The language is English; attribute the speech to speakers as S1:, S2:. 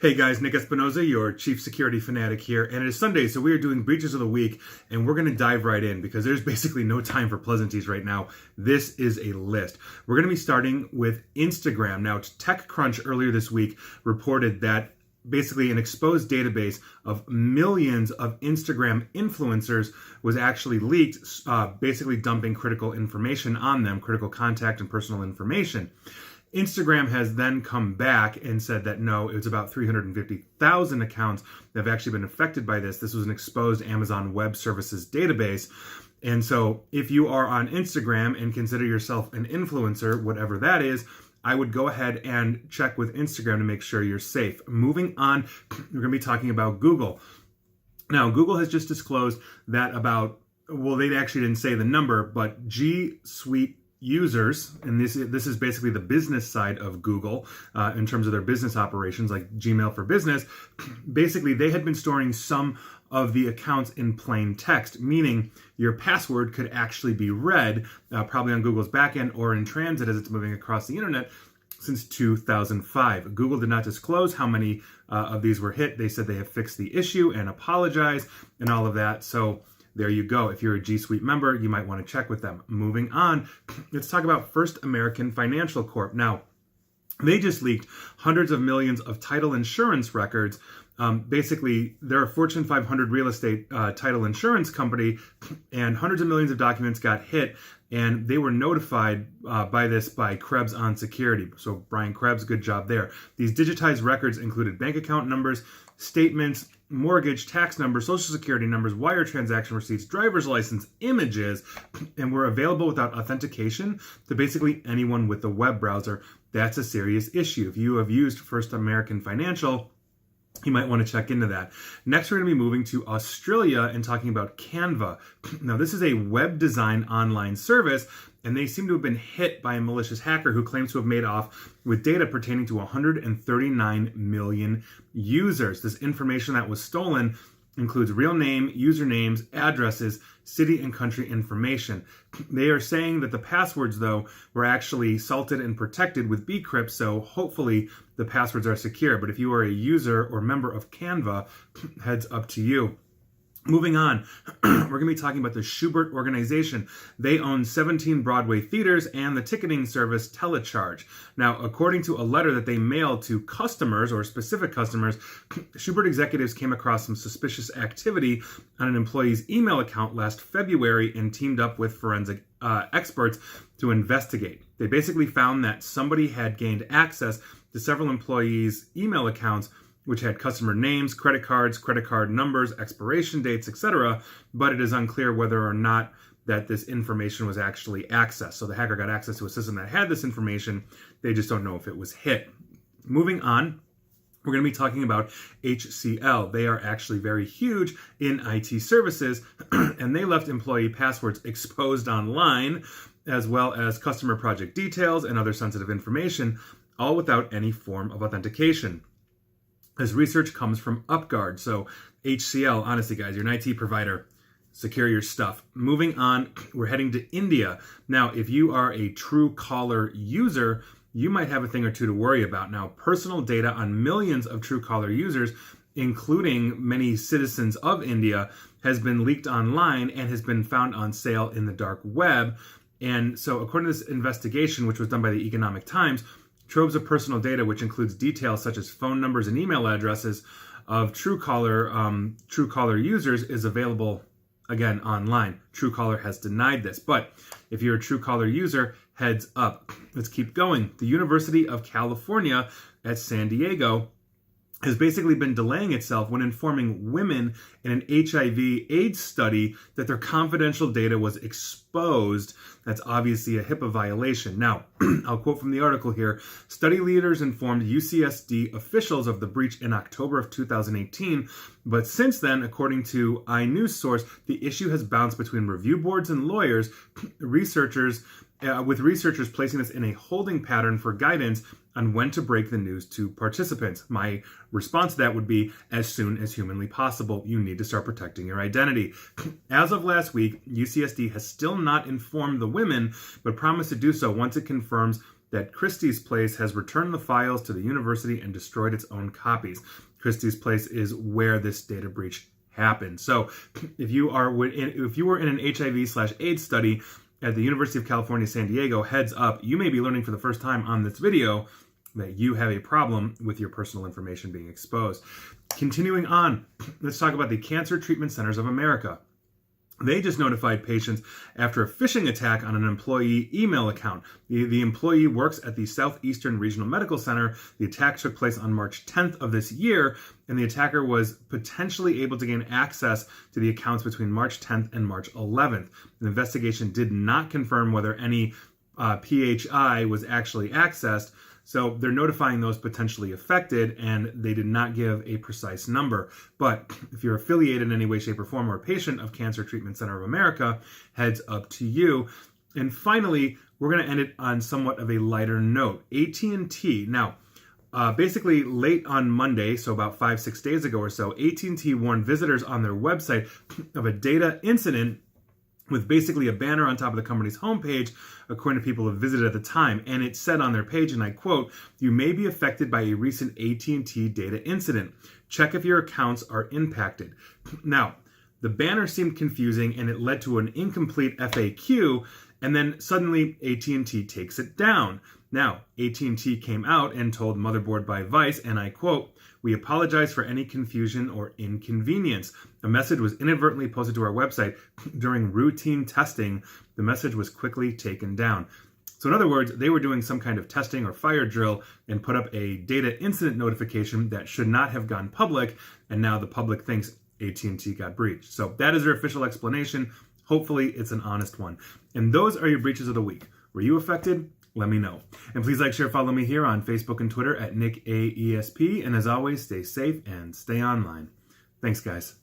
S1: Hey guys, Nick Espinoza, your chief security fanatic here, and it is Sunday, so we are doing breaches of the week, and we're going to dive right in because there's basically no time for pleasantries right now. This is a list. We're going to be starting with Instagram. Now, TechCrunch earlier this week reported that basically an exposed database of millions of Instagram influencers was actually leaked, basically dumping critical information on them, critical contact and personal information. Instagram has then come back and said that no, it was about 350,000 accounts that have actually been affected by this. This was an exposed Amazon Web Services database. And so if you are on Instagram and consider yourself an influencer, whatever that is, I would go ahead and check with Instagram to make sure you're safe. Moving on, we're going to be talking about Google. Now, Google has just disclosed that they actually didn't say the number, but G Suite users, and this is basically the business side of Google in terms of their business operations, like Gmail for Business. Basically, they had been storing some of the accounts in plain text, meaning your password could actually be read, probably on Google's backend or in transit as it's moving across the internet, since 2005. Google did not disclose how many of these were hit. They said they have fixed the issue and apologized and all of that. So there you go. If you're a G Suite member, you might want to check with them. Moving on, let's talk about First American Financial Corp. Now, they just leaked hundreds of millions of title insurance records. Basically, they're a Fortune 500 real estate title insurance company, and hundreds of millions of documents got hit, and they were notified by Krebs on Security. So Brian Krebs, good job there. These digitized records included bank account numbers, statements, mortgage, tax numbers, social security numbers, wire transaction receipts, driver's license, images, and were available without authentication to basically anyone with a web browser. That's a serious issue. If you have used First American Financial, you might want to check into that. Next, we're going to be moving to Australia and talking about Canva. Now, this is a web design online service, and they seem to have been hit by a malicious hacker who claims to have made off with data pertaining to 139 million users. This information that was stolen includes real name, usernames, addresses, city and country information. They are saying that the passwords, though, were actually salted and protected with bcrypt, so hopefully the passwords are secure. But if you are a user or member of Canva, heads up to you. Moving on, we're going to be talking about the Schubert Organization. They own 17 Broadway theaters and the ticketing service Telecharge. Now, according to a letter that they mailed to customers or specific customers, Schubert executives came across some suspicious activity on an employee's email account last February and teamed up with forensic experts to investigate. They basically found that somebody had gained access to several employees' email accounts which had customer names, credit cards, credit card numbers, expiration dates, etc., but it is unclear whether or not that this information was actually accessed. So the hacker got access to a system that had this information. They just don't know if it was hit. Moving on, we're going to be talking about HCL. They are actually very huge in IT services, and they left employee passwords exposed online, as well as customer project details and other sensitive information, all without any form of authentication. This research comes from UpGuard. So HCL, honestly, guys, you're an IT provider. Secure your stuff. Moving on, we're heading to India. Now, if you are a Truecaller user, you might have a thing or two to worry about. Now, personal data on millions of Truecaller users, including many citizens of India, has been leaked online and has been found on sale in the dark web. And so, according to this investigation, which was done by the Economic Times, troves of personal data, which includes details such as phone numbers and email addresses of Truecaller users, is available, again, online. Truecaller has denied this. But if you're a Truecaller user, heads up. Let's keep going. The University of California at San Diego has basically been delaying itself when informing women in an HIV/AIDS study that their confidential data was exposed. That's obviously a HIPAA violation. Now, I'll quote from the article here. Study leaders informed UCSD officials of the breach in October of 2018, but since then, according to iNewsSource, the issue has bounced between review boards and lawyers, with researchers placing this in a holding pattern for guidance on when to break the news to participants. My response to that would be, as soon as humanly possible. You need to start protecting your identity. As of last week, UCSD has still not informed the women, but promised to do so once it confirms that Christie's Place has returned the files to the university and destroyed its own copies. Christie's Place is where this data breach happened. So if you were in an HIV/AIDS study at the University of California, San Diego, heads up, you may be learning for the first time on this video that you have a problem with your personal information being exposed. Continuing on, let's talk about the Cancer Treatment Centers of America. They just notified patients after a phishing attack on an employee email account. The employee works at the Southeastern Regional Medical Center. The attack took place on March 10th of this year, and the attacker was potentially able to gain access to the accounts between March 10th and March 11th. The investigation did not confirm whether any PHI was actually accessed, so they're notifying those potentially affected, and they did not give a precise number. But if you're affiliated in any way, shape, or form or a patient of Cancer Treatment Center of America, heads up to you. And finally, we're going to end it on somewhat of a lighter note. AT&T. Now, basically late on Monday, so about 5-6 days ago or so, AT&T warned visitors on their website of a data incident with basically a banner on top of the company's homepage, according to people who visited at the time. And it said on their page, and I quote, "You may be affected by a recent AT&T data incident. Check if your accounts are impacted." Now, the banner seemed confusing, and it led to an incomplete FAQ, and then suddenly AT&T takes it down. Now, AT&T came out and told Motherboard by Vice, and I quote, "We apologize for any confusion or inconvenience. A message was inadvertently posted to our website during routine testing. The message was quickly taken down." So in other words, they were doing some kind of testing or fire drill and put up a data incident notification that should not have gone public, and now the public thinks AT&T got breached. So that is their official explanation. Hopefully it's an honest one. And those are your breaches of the week. Were you affected? Let me know. And please like, share, follow me here on Facebook and Twitter at NickAESP. And as always, stay safe and stay online. Thanks, guys.